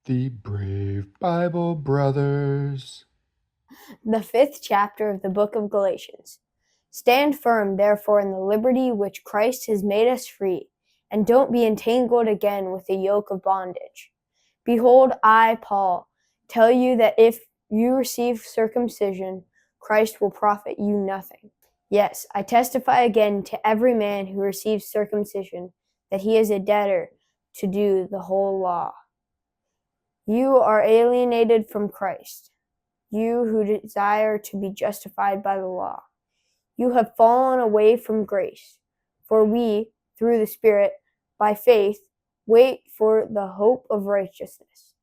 The Brave Bible Brothers. The 5th chapter of the book of Galatians. Stand firm, therefore, in the liberty which Christ has made us free, and don't be entangled again with the yoke of bondage. Behold, I, Paul, tell you that if you receive circumcision, Christ will profit you nothing. Yes, I testify again to every man who receives circumcision that he is a debtor to do the whole law. You are alienated from Christ, you who desire to be justified by the law. You have fallen away from grace, for we, through the Spirit, by faith, wait for the hope of righteousness.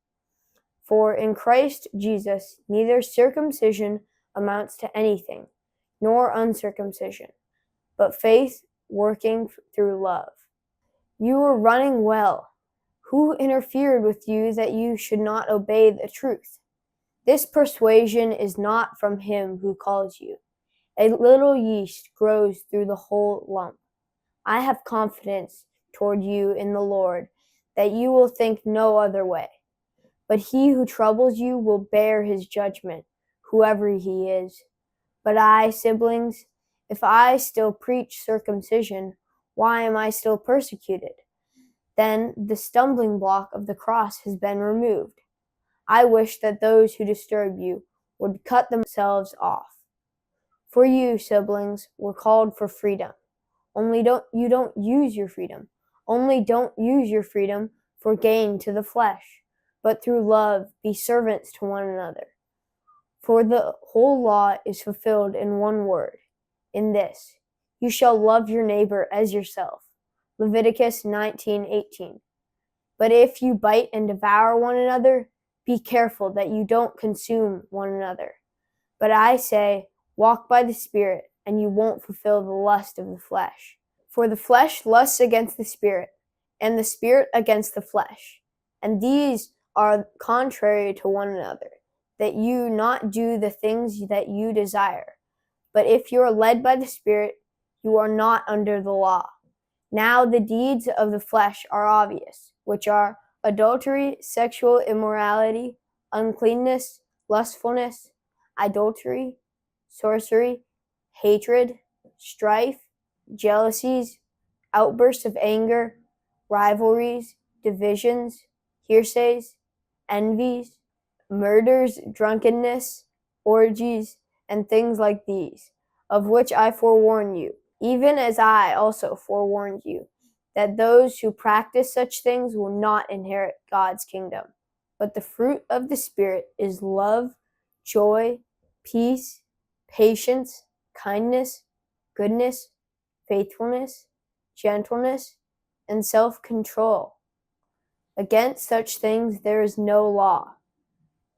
For in Christ Jesus neither circumcision amounts to anything, nor uncircumcision, but faith working through love. You are running well. Who interfered with you that you should not obey the truth? This persuasion is not from him who calls you. A little yeast grows through the whole lump. I have confidence toward you in the Lord that you will think no other way. But he who troubles you will bear his judgment, whoever he is. But I, siblings, if I still preach circumcision, why am I still persecuted? Then the stumbling block of the cross has been removed. I wish that those who disturb you would cut themselves off. For you, siblings, were called for freedom. Only don't use your freedom. Only don't use your freedom for gain to the flesh, but through love be servants to one another. For the whole law is fulfilled in one word, in this: you shall love your neighbor as yourself. Leviticus 19:18. But if you bite and devour one another, be careful that you don't consume one another. But I say, walk by the Spirit, and you won't fulfill the lust of the flesh. For the flesh lusts against the Spirit, and the Spirit against the flesh. And these are contrary to one another, that you not do the things that you desire. But if you are led by the Spirit, you are not under the law. Now the deeds of the flesh are obvious, which are adultery, sexual immorality, uncleanness, lustfulness, idolatry, sorcery, hatred, strife, jealousies, outbursts of anger, rivalries, divisions, heresies, envies, murders, drunkenness, orgies, and things like these, of which I forewarn you, even as I also forewarned you, that those who practice such things will not inherit God's kingdom. But the fruit of the Spirit is love, joy, peace, patience, kindness, goodness, faithfulness, gentleness, and self-control. Against such things there is no law.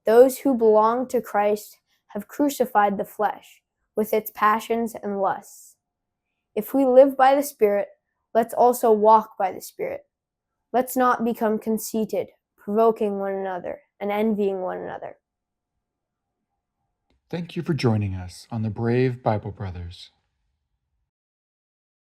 Those who belong to Christ have crucified the flesh with its passions and lusts. If we live by the Spirit, let's also walk by the Spirit. Let's not become conceited, provoking one another and envying one another. Thank you for joining us on the Brave Bible Brothers.